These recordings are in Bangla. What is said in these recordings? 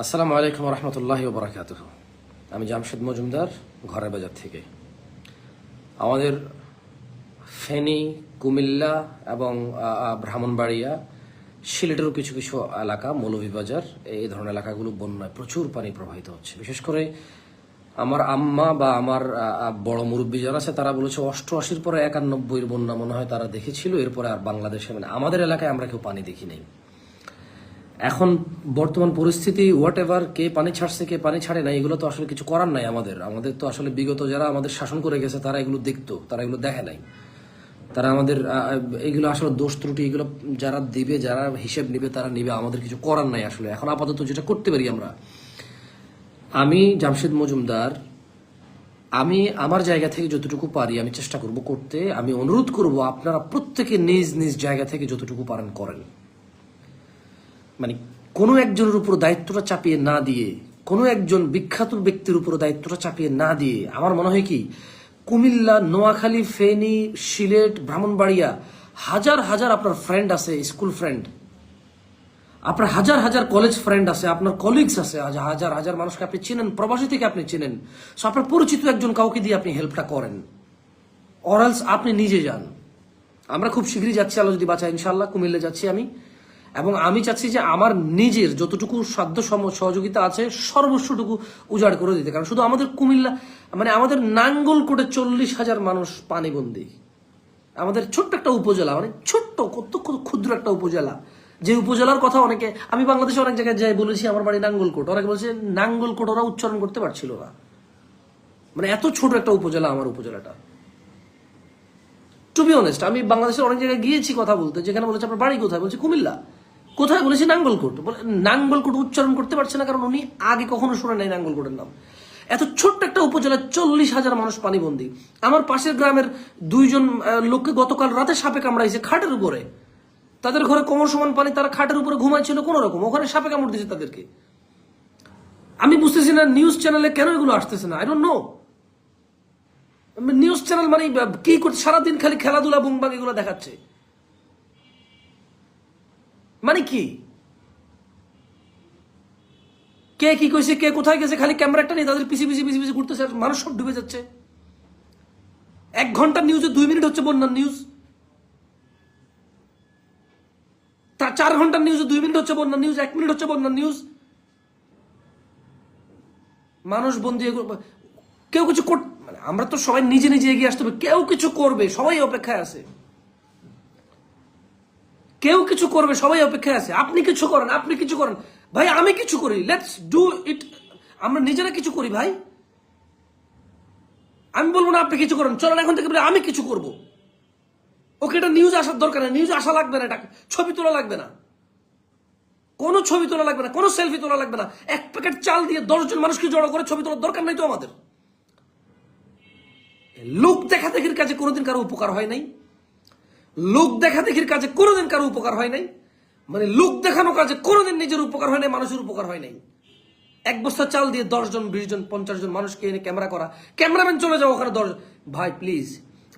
আসসালামু আলাইকুম রহমতুল্লাহি ওয়া বারাকাতুহু। আমি জামশেদ মজুমদার, ঘরের বাজার থেকে। আমাদের ফেনী, কুমিল্লা এবং ব্রাহ্মণবাড়িয়া, সিলেটেরও কিছু কিছু এলাকা, মৌলভীবাজার, এই ধরনের এলাকাগুলো বন্যায় প্রচুর পানি প্রবাহিত হচ্ছে। বিশেষ করে আমার আম্মা বা আমার বড় মুরব্বী যারা আছে তারা বলেছে 88-র পরে 91-র বন্যা মনে হয় তারা দেখেছিল, এরপরে আর বাংলাদেশে মানে আমাদের এলাকায় আমরা কেউ পানি দেখি নাই। এখন বর্তমান পরিস্থিতি হোয়াট এভার, কে পানি ছাড়ছে কে পানি ছাড়ে না এগুলো তো আসলে কিছু করার নাই। আমাদের তো আসলে বিগত যারা আমাদের শাসন করে গেছে তারা এগুলো দেখতো, তারা এগুলো দেখে নাই। তারা আমাদের এগুলো আসলে দোষ ত্রুটি এগুলো যারা দিবে, যারা হিসেব নিবে তারা নিবে, আমাদের কিছু করার নাই আসলে। এখন আপাতত যেটা করতে পারি আমি জামশেদ মজুমদার, আমি আমার জায়গা থেকে যতটুকু পারি আমি চেষ্টা করব করতে। আমি অনুরোধ করব আপনারা প্রত্যেকে নিজ নিজ জায়গা থেকে যতটুকু পারেন করেন। মানে কোনো একজনের উপর দায়িত্বটা চাপিয়ে না দিয়ে, কোনো একজন বিখ্যাত ব্যক্তির উপর দায়িত্বটা চাপিয়ে না দিয়ে, আমার মনে হয় কি কুমিল্লা, নোয়াখালী, ফেনী, সিলেট, ব্রাহ্মণবাড়িয়া হাজার হাজার আপনার ফ্রেন্ড আছে, স্কুল ফ্রেন্ড, আপনার হাজার হাজার কলেজ ফ্রেন্ড আছে, আপনার কলিগস আছে, হাজার হাজার মানুষকে আপনি চেনেন, প্রবাসী থেকে আপনি চেনেন। সো আপনার পরিচিত একজন কাউকে দিয়ে আপনি হেল্পটা করেন, অরালস আপনি নিজে যান। আমরা খুব শীঘ্রই যাচ্ছি, আল্লাহ যদি বাঁচায়, ইনশাআল্লাহ কুমিল্লা যাচ্ছি আমি। এবং আমি চাচ্ছি যে আমার নিজের যতটুকু সাধ্য সহযোগিতা আছে সর্বস্বটুকু উজাড় করে দিতে। কারণ শুধু আমাদের কুমিল্লা মানে আমাদের নাঙ্গলকোটে 40,000 মানুষ পানিবন্দী। আমাদের ছোট্ট একটা উপজেলা, মানে ছোট্ট কত ক্ষুদ্র একটা উপজেলা, যে উপজেলার কথা অনেকে, আমি বাংলাদেশে অনেক জায়গায় যাই বলেছি আমার বাড়ি নাঙ্গলকোট, অনেকে বলছে নাঙ্গলকোট, ওরা উচ্চারণ করতে পারছিল না। মানে এত ছোট একটা উপজেলা আমার উপজেলাটা। টু বি অনেস্ট, আমি বাংলাদেশের অনেক জায়গায় গিয়েছি কথা বলতে, যেখানে বলেছে আপনার বাড়ি কোথায়, বলছি কুমিল্লা। কোথায়, বলেছি নাঙ্গলকোট। বলে নাঙ্গলকোট উচ্চারণ করতে পারছে না কারণ উনি আগে কখনো শুনে নাই নাঙ্গলকোটের নাম। এত ছোট্ট একটা উপজেলায় 40,000 মানুষ পানিবন্দী। আমার পাশের গ্রামের 2জন লোককে গতকাল রাতে সাপে কামড়াইছে খাটের উপরে। তাদের ঘরে কোমর সমান পানি, তারা খাটের উপরে ঘুমাইছিল কোন রকম, ওখানে সাপে কামড় দিয়েছে তাদেরকে। আমি বুঝতেছি না নিউজ চ্যানেলে কেন এগুলো আসতেছে না, I don't know. News channel মানে কি করছে, সারাদিন খালি খেলাধুলা বুমবাং এগুলো দেখাচ্ছে, মানে কি, কে কি কইছে, কে কোথায় গেছে, খালি ক্যামেরাটা নিয়ে তাদের পিছিয়ে পিছিয়ে পিছিয়ে পিছিয়ে ঘুরতেছে, মানুষ সব ডুবে যাচ্ছে। 1 ঘন্টার নিউজে 2 মিনিট হচ্ছে বন্যার নিউজ, তার 4 ঘন্টার নিউজে 2 মিনিট হচ্ছে বন্যার নিউজ, 1 মিনিট হচ্ছে বন্যার নিউজ। মানুষ বন্দি, কেউ কিছু মানে আমরা তো সবাই নিজে নিজে এগিয়ে আসতে হবে, কেউ কিছু করবে, সবাই অপেক্ষায় আছে, কেউ কিছু করবে, সবাই অপেক্ষায় আছে। আপনি কিছু করেন, আপনি কিছু করেন ভাই, আমি কিছু করি, লেটস ডু ইট। আমরা নিজেরা কিছু করি ভাই। আমি বলবো না আপনি কিছু করেন, চলেন এখন থেকে আমি কিছু করব। ওকে, এটা নিউজ আসার দরকার নেই, নিউজ আসা লাগবে না, এটা ছবি তোলা লাগবে না, কোনো ছবি তোলা লাগবে না, কোনো সেলফি তোলা লাগবে না। 1 প্যাকেট চাল দিয়ে 10 জন মানুষকে জড়ো করে ছবি তোলার দরকার নাই তো আমাদের। লোক দেখা দেখির কাজে কোনোদিন কারো উপকার হয় নাই, লোক দেখা দেখির কাজে কোনোদিন কারো উপকার হয় নাই, মানে লোক দেখানো কাজে কোনোদিন নিজের উপকার হয় নাই, মানুষের উপকার হয় নাই। 1 বস্তা চাল দিয়ে 10 জন, 20 জন, 50 জন মানুষকে এনে ক্যামেরা করা, ক্যামেরাম্যান চলে যাও ওখানে 10 ভাই প্লিজ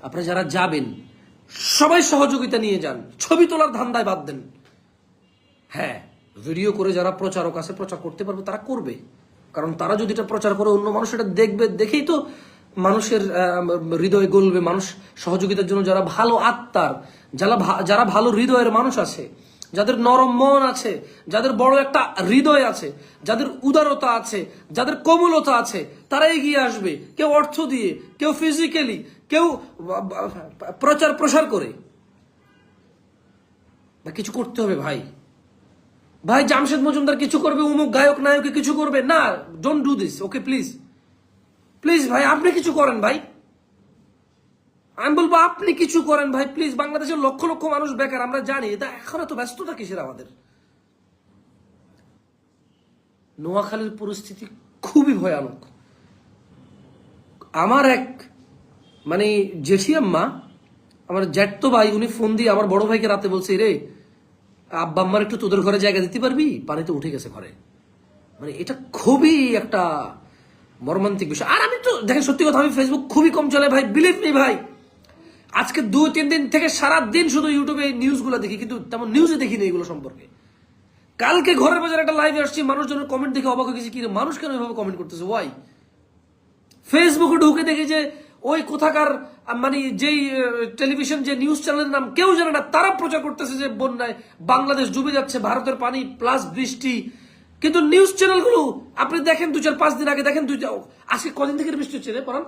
আপনারা যারা যাবেন সবাই সহযোগিতা নিয়ে যান, ছবি তোলার ধান্দায় বাদ দেন। হ্যাঁ, ভিডিও করে যারা প্রচারক আছে, প্রচার করতে পারবে তারা করবে, কারণ তারা যদি এটা প্রচার করে অন্য মানুষ এটা দেখবে, দেখেই তো মানুষের হৃদয় গলবে। মানুষ সহযোগিতার জন্য যারা ভালো আত্মার, যারা ভালো হৃদয়ের মানুষ আছে, যাদের নরম মন আছে, যাদের বড় একটা হৃদয় আছে, যাদের উদারতা আছে, যাদের কোমলতা আছে, তারা এগিয়ে আসবে। কেউ অর্থ দিয়ে, কেউ ফিজিক্যালি, কেউ প্রচার প্রসার করে। কিছু করতে হবে ভাই। ভাই জামশেদ মজুমদার কিছু করবে, অমুক গায়ক নায়কে কিছু করবে না, don't do this, okay please please ভাই, আপনি কিছু করেন ভাই। আমি বলবো আপনি কিছু করেন ভাই প্লিজ। বাংলাদেশের লক্ষ লক্ষ মানুষ বেকার, আমরা জানি, এটা এখন এত ব্যস্ততা কিসের আমাদের। নোয়াখালীর পরিস্থিতি খুবই ভয়ানক। আমার এক মানে জেঠি আম্মা, আমার জ্যাঠতো ভাই, উনি ফোন দিয়ে আমার বড় ভাইকে রাতে বলছে, রে আব্বা আম্মার একটু তোদের ঘরে জায়গা দিতে পারবি, পানিতে উঠে গেছে ঘরে। মানে এটা খুবই একটা মর্মান্তিক বিষয়। আর আমি তো দেখেন, সত্যি কথা, আমি ফেসবুক খুবই কম চলে ভাই, বিলিভ মি ভাই। আজকে 2-3 দিন থেকে সারা দিন শুধু ইউটিউবে নিউজগুলো দেখি, কিন্তু তেমন নিউজে দেখিনি এগুলো সম্পর্কে। কালকে ঘরের বাজার একটা লাইভে আসছি, মানুষজনের কমেন্ট দেখে অবাক হয়ে গেছি, কি রে, মানুষ কেন এভাবে কমেন্ট করতেছে, ওয়াই? ফেসবুকে ঢুকে দেখি যে ওই কোথাকার মানে যেই টেলিভিশন যে নিউজ চ্যানেলের নাম কেউ জানে না, তারা প্রচার করতেছে যে বন্যায় বাংলাদেশ ডুবে যাচ্ছে, ভারতের পানি প্লাস বৃষ্টি। কিন্তু নিউজ চ্যানেলগুলো আপনি দেখেন 2-4-5 দিন আগে দেখেন, আজকে কদিন থেকে বৃষ্টি হচ্ছে রে পরান?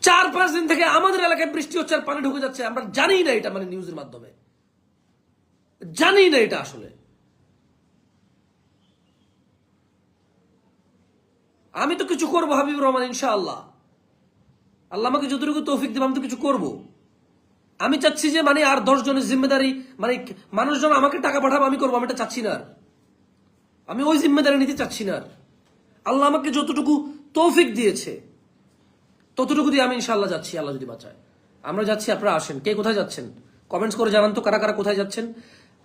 4-5 দিন থেকে আমাদের এলাকায় বৃষ্টি হচ্ছে আর পানি ঢুকে যাচ্ছে, আমরা জানি না এটা, মানে নিউজের মাধ্যমে জানি না এটা আসলে। আমি তো কিছু করবো হাবিবুর রহমান, ইনশাআল্লাহ, আল্লাহ আমাকে যতটুকু তৌফিক দেবে আমি তো কিছু করবো। আমি চাচ্ছি যে মানে আর 10 জনের জিম্মেদারি, মানে মানুষজন আমাকে টাকা পাঠাবো আমি করবো, আমি এটা চাচ্ছি না আর, আমি ওই জিম্মেদারি নিতে চাচ্ছি না আর। আল্লাহ আমাকে যতটুকু তৌফিক দিয়েছে ততটুকু দিয়ে আমি ইনশাআল্লাহ যাচ্ছি, আল্লাহ যদি বাঁচায়। আমরা যাচ্ছি, আপনারা আসেন। কে কোথায় যাচ্ছেন কমেন্টস করে জানান তো, কারা কারা কোথায় যাচ্ছেন।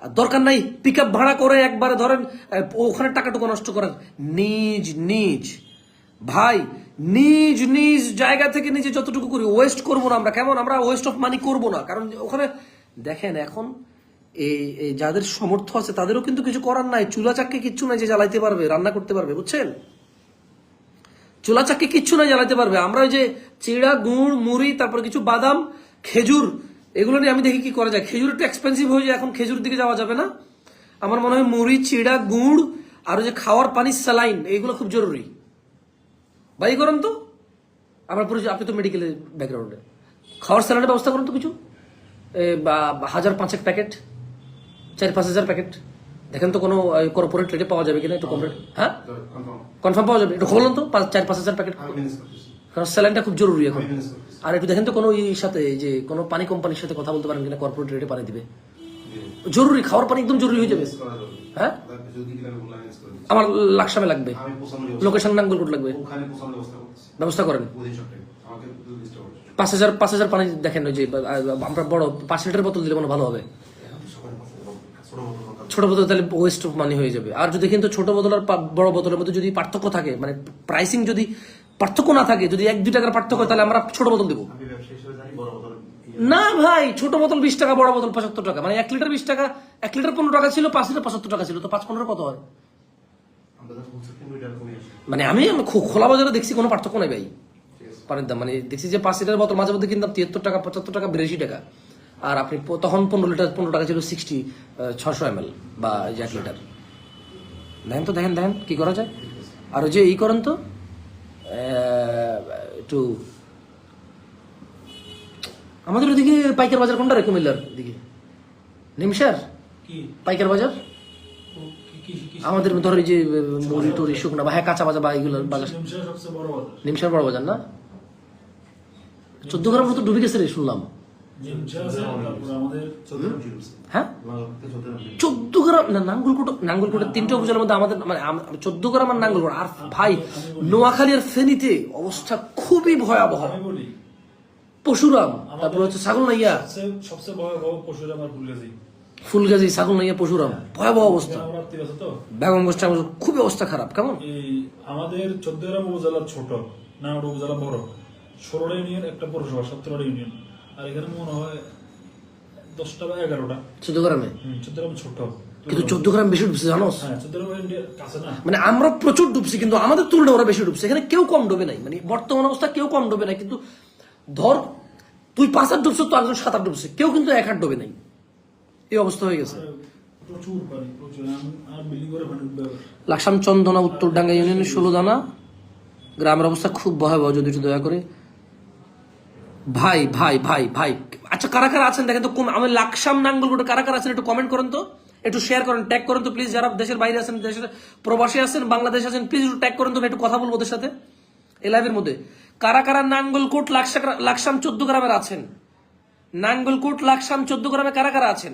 আর দরকার নাই পিক আপ ভাড়া করে একবারে ধরেন ওখানে টাকাটুকু নষ্ট করার, নিজ নিজ ভাই নিজ নিজ জায়গা থেকে নিজে যতটুকু করি ওয়েস্ট করবো না আমরা, কেমন? আমরা ওয়েস্ট অফ মানি করবো না, কারণ ওখানে দেখেন এখন এই যাদের সামর্থ্য আছে তাদেরও কিন্তু কিছু করার নাই, চুলা চাকরি কিচ্ছু নাই যে জ্বালাইতে পারবে, রান্না করতে পারবে, বুঝছেন? চুলা চাকরি কিচ্ছু নাই জ্বালাইতে পারবে। আমরা ওই যে চিড়া, গুড়, মুড়ি, তারপর কিছু বাদাম, খেজুর, এগুলো নিয়ে আমি দেখি কি করা যায়। খেজুর একটু এক্সপেন্সিভ হয়ে যায় এখন, খেজুর দিকে যাওয়া যাবে না। আমার মনে হয় মুড়ি, চিড়া, গুড় আর ওই যে খাওয়ার পানি, স্যালাইন, এইগুলো খুব জরুরি। ভাই করেন তো, আমার পরিচয়, আপনি তো মেডিকেলের ব্যাকগ্রাউন্ডে, খাওয়ার স্যালাইনের ব্যবস্থা করুন তো কিছু, 1000-5 প্যাকেট, 4-5 হাজার প্যাকেট, দেখেন তো কোনো কর্পোরেট রেটে পাওয়া যাবে কিনা, একটু কম রেট। হ্যাঁ, কনফার্ম পাওয়া যাবে, একটু বলুন তো, 4-5 হাজার প্যাকেট, কারণ স্যালাইনটা খুব জরুরি এখন। আর একটু দেখেন তো কোনো সাথে যে কোনো পানি কোম্পানির সাথে কথা বলতে পারেন কিনা, কর্পোরেট রেটে পানি দিবে, জরুরি, খাওয়ার পানি একদম জরুরি হয়ে যাবে। হ্যাঁ, আমার লাকসামে লাগবে, লোকেশন নাঙ্গলকোট লাগবে, ব্যবস্থা করেন। 5,000 পানি দেখেন, ওই যে আমরা বড় 5 লিটার বোতল দিলে মনে ভালো হবে। ছোট বোতল তাহলে ওয়েস্ট অফ মানি হয়ে যাবে। আর যদি কিন্তু ছোট বোতল আর বড় বোতলের মধ্যে যদি পার্থক্য থাকে, মানে প্রাইসিং যদি পার্থক্য না থাকে, যদি 1-2 টাকার পার্থক্য হয়, তাহলে আমরা ছোট বোতল দেবো না ভাই। ছোট বোতল 20 টাকা, বড় বোতল 75 টাকা, মানে 1 লিটার 20 টাকা, 1 লিটার 15 টাকা ছিল, 5 লিটার 75 টাকা ছিল, তো 5-15 কত হয়? মানে আমি খোলা বাজারে দেখছি কোনো পার্থক্য নাই ভাই পানির দাম, মানে দেখছি যে 5 লিটার বোতল মাঝে মধ্যে কিনতাম 73 টাকা, 75 টাকা, 82 টাকা। আর আপনি তখন 15 লিটার 15 টাকা ছিল, 600 ml বা 1 লিটার। দেখেন তো, দেখেন দেখেন কি করা যায়। আর ওই যে ই করেন তো একটু, আমাদের ওদিকে পাইকার বাজার কোনটা রে, কুমিল্লার দিকে নিমসার পাইকার বাজার, আমাদের ধরো এই যে মুড়ি টুরি শুকনা বা হ্যাঁ কাঁচা বাজার বা এইগুলোর বাজার, নিমসার বড় বাজার না? 14 গ্রাম মতো ডুবে গেছে রে শুনলাম। হ্যাঁ 14 গ্রাম না, নাঙ্গলকোটের 3টে উপজেলার মধ্যে আমাদের মানে 14 গ্রাম আর নাঙ্গলকোট। আর ভাই নোয়াখালী আর ফেনীতে অবস্থা খুবই ভয়াবহ। পশুরাম, তারপর হচ্ছে ছাগলনাইয়া, সবচেয়ে ভয়াবহ পশুরাম আর ফুলগাজী, ছাগলনাইয়া, পশুরাম, ভয়াবহ অবস্থা। বেগমগঞ্জ খুবই অবস্থা খারাপ। কেমন আমাদের 14 গ্রাম উপজেলা ছোট, নাঙ্গলকোট উপজেলা বড়, 16টা ইউনিয়ন, একটা পৌরসভা, 17টা ইউনিয়ন। আর এখানে মনে হয় 10টা বা 11টা 14 গ্রামে। 14 গ্রাম ছোট, কিন্তু 14 গ্রাম বেশি ডুবছে জানো? হ্যাঁ 14 গ্রাম কাছে না, মানে আমরা প্রচুর ডুবছি, কিন্তু আমাদের তুলনায় ওরা বেশি ডুবছে। এখানে কেউ কম ডুবে নাই, মানে বর্তমান অবস্থা কেউ কম ডুবে নাই। কিন্তু ধর তুই 5 হাত ডুবছ, তো একজন 7 হাত ডুবছে, কেউ কিন্তু 1 হাত ডুবে নাই। এই অবস্থা হয়ে গেছে। প্রচুর পানি, প্রচুর। আর বিল্ডিং করে পানি উঠবে। লাকসাম চন্দনা উত্তরডাঙ্গা ইউনিয়নের 16 দানা গ্রামের অবস্থা খুব ভয়াবহ, যদি একটু দয়া করে ভাই ভাই ভাই ভাই। আচ্ছা কারা কারা আছেন দেখেন তো, আমি লাকসাম নাঙ্গলকোটে কারা কারা আছেন একটু কমেন্ট করেন তো, একটু শেয়ার করেন, ট্যাগ করেন তো প্লিজ। যারা দেশের বাইরে আছেন, দেশের প্রবাসী আছেন, বাংলাদেশ আছেন, প্লিজ একটু ট্যাগ করেন তো, একটু কথা বলবো ওদের সাথে এই লাইভের মধ্যে। কারা কারা নাঙ্গলকোট লাকসাম 14 গ্রামের আছেন, নাঙ্গলকোট লাকসাম 14 গ্রামে কারা কারা আছেন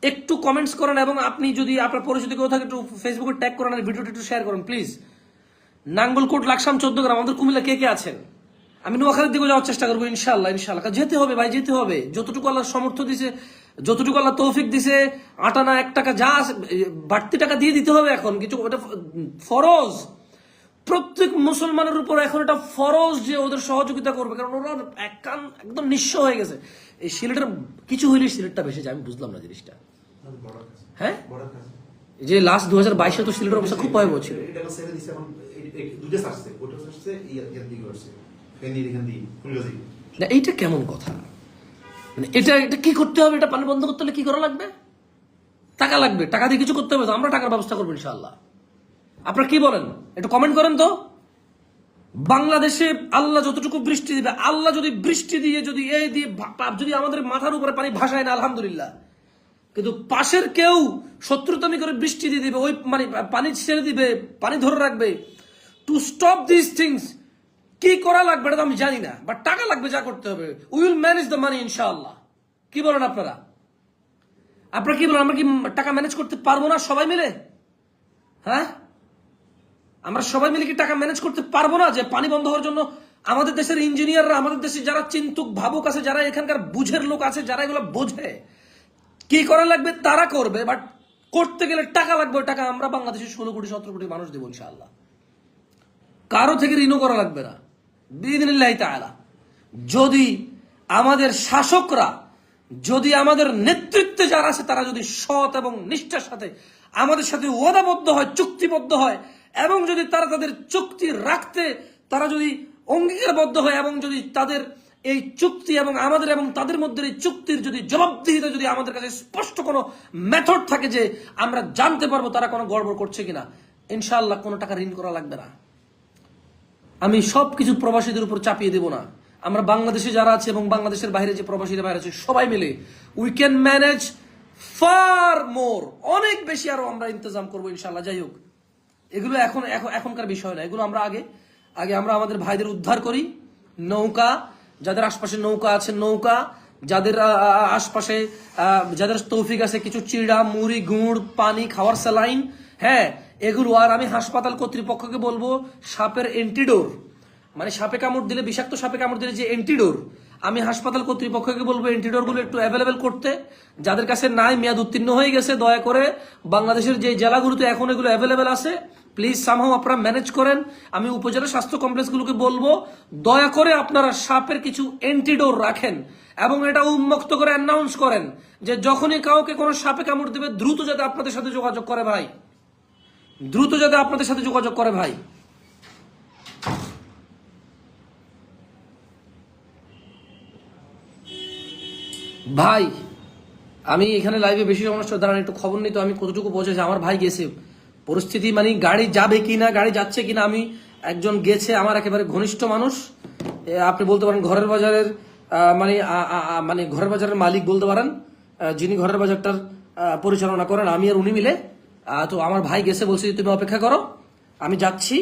একটু কমেন্টস করেন। এবং আপনি যদি আপনার পরিচিত কেউ থাকে একটু ফেসবুকে ট্যাগ করেন আর ভিডিওটা একটু শেয়ার করেন প্লিজ। নাঙ্গলকোট লাকসাম 14 গ্রাম, আমাদের কুমিল্লা কে কে আছেন? আমি নোয়াখালীর দিকে যাওয়ার চেষ্টা করবো ইনশাল্লাহ, ইনশাল্লাহ। যেতে হবে ভাই, যেতে হবে। যতটুকু আল্লাহ সমর্থ দিছে, যতটুকু আল্লাহ তৌফিক দিছে, 8 আনা 1 টাকা যা বাড়তি টাকা দিয়ে দিতে হবে এখন। কিছু এটা ফরজ, প্রত্যেক মুসলমানের উপর এখন এটা ফরজ যে ওদের সহযোগিতা করবে, কারণ ওরা একদম নিঃস্ব হয়ে গেছে। এই সিলেটের কিছু হইলে সিলেটটা বেশি যায়, আমি বুঝলাম না জিনিসটা। হ্যাঁ, যে লাস্ট 2022-এ তো সিলেটের অবস্থা খুব ভয়াবহ ছিল। না, এইটা কেমন কথা? মানে এটা এটা কি করতে হবে? এটা পানি বন্ধ করতে হলে কি করা লাগবে? টাকা লাগবে, টাকা দিয়ে কিছু করতে হবে তো, আমরা টাকার ব্যবস্থা করবো ইনশাআল্লাহ। আপনারা কি বলেন একটু কমেন্ট করেন তো। বাংলাদেশে আল্লাহ যতটুকু বৃষ্টি দিবে, আল্লাহ যদি বৃষ্টি দিয়ে যদি এই দিয়ে যদি আমাদের মাথার উপরে পানি ভাসায় না আলহামদুলিল্লাহ, কিন্তু পাশের কেউ শত্রুতামি করে বৃষ্টি দিয়ে দিবে, ওই মানে পানি ছেড়ে দিবে, পানি ধরে রাখবে। টু স্টপ দিস থিংস কি করা লাগবে এটা তো আমি জানি না, বাট টাকা লাগবে, যা করতে হবে we will manage the money ইনশাআল্লাহ। কি বলেন আপনারা? আপনারা কি বলেন? আমরা কি টাকা ম্যানেজ করতে পারবো না সবাই মিলে? হ্যাঁ, আমরা সবাই মিলে কি টাকা ম্যানেজ করতে পারবো না? যে পানি বন্ধ হওয়ার জন্য আমাদের দেশের ইঞ্জিনিয়াররা, আমাদের দেশে যারা চিন্তুক ভাবুক আছে, যারা এখানকার বুঝের লোক আছে, যারা এগুলো বোঝে কি করা লাগবে তারা করবে, বাট করতে গেলে টাকা লাগবে। ওই টাকা আমরা বাংলাদেশের 16 কোটি 17 কোটি মানুষ দেবো ইনশাআল্লাহ। কারো থেকে ঋণও করা লাগবে না বিইذنিল্লাহি তাআলা। যদি আমাদের শাসকরা, যদি আমাদের নেতৃত্বে যারা আছে তারা যদি সৎ এবং নিষ্ঠার সাথে আমাদের সাথে ওয়াদাবদ্ধ হয়, চুক্তিবদ্ধ হয়, এবং যদি তারা তাদের চুক্তি রাখতে তারা যদি অঙ্গীকারবদ্ধ হয়, এবং যদি তাদের এই চুক্তি এবং আমাদের এবং তাদের মধ্যে এই চুক্তির যদি জবাবদিহিতা যদি আমাদের কাছে স্পষ্ট কোনো মেথড থাকে যে আমরা জানতে পারবো তারা কোনো গড়বড় করছে কিনা, ইনশাআল্লাহ কোনো টাকা ঋণ করা লাগবে না। আমি সবকিছু প্রবাসীদের উপর চাপিয়ে দেব না। আমরা বাংলাদেশে যারা আছে এবং বাংলাদেশের বাইরে যে প্রবাসীরা বাইরে আছে সবাই মিলে উই ক্যান ম্যানেজ ফার মোর, অনেক বেশি আরো আমরা ইন্তজাম করবো ইনশাআল্লাহ। যাই হোক, এগুলো এখনকার বিষয় না, এগুলো আমরা আগে আমরা আমাদের ভাইদের উদ্ধার করি। নৌকা, যাদের আশপাশে নৌকা আছে নৌকা, যাদের আশপাশে যাদের তৌফিক আছে কিছু চিড়া, মুড়ি, গুড়, পানি, খাওয়ার স্যালাইন, হ্যাঁ এগুলো। আর আমি হাসপাতাল কর্তৃপক্ষকে বলবো সাপের এন্টিডোর, মানে সাপে কামড় দিলে, বিষাক্ত সাপে কামড় দিলে যে এন্টিডোর, আমি হাসপাতাল কর্তৃপক্ষকে বলবো এন্টিডোর গুলো একটু অ্যাভেলেবেল করতে। যাদের কাছে নাই, মেয়াদ উত্তীর্ণ হয়ে গেছে, দয়া করে বাংলাদেশের যে জেলাগুলোতে এখন এগুলো অ্যাভেলেবেল আছে প্লিজ সামহাও আপনারা ম্যানেজ করেন। আমি উপজেলা স্বাস্থ্য কমপ্লেক্সগুলোকে বলবো দয়া করে আপনারা সাপের কিছু এন্টিডোর রাখেন এবং এটা উন্মুক্ত করে অ্যানাউন্স করেন যে যখনই কাউকে কোনো সাপে কামড় দেবে দ্রুত যাতে আপনাদের সাথে যোগাযোগ করে ভাই, দ্রুত যাতে আপনাদের সাথে যোগাযোগ করে ভাই। ভাই আমি এখানে লাইভে বেশি সমস্যা দাঁড়ান, একটু খবর নিই তো আমি কতটুকু পৌঁছেছে। আমার ভাই গেছে, পরিস্থিতি মানে গাড়ি যাবে কিনা, গাড়ি যাচ্ছে কিনা, আমি একজন গেছে আমার একেবারে ঘনিষ্ঠ মানুষ, আপনি বলতে পারেন ঘরের বাজারের মানে ঘরের বাজারের মালিক বলতে পারেন, যিনি ঘরের বাজারটার পরিচালনা করেন, আমি আর উনি মিলে। তো আমার ভাই গেছে, বলছি তুমি অপেক্ষা করো, আমি যাচ্ছি,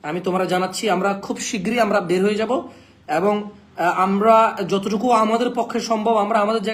আমি তোমরা জানাচ্ছি। আমরা খুব শীঘ্রই আমরা বের হয়ে যাব এবং আমরা যতটুকু আমাদের পক্ষে সম্ভব আমরা আমাদের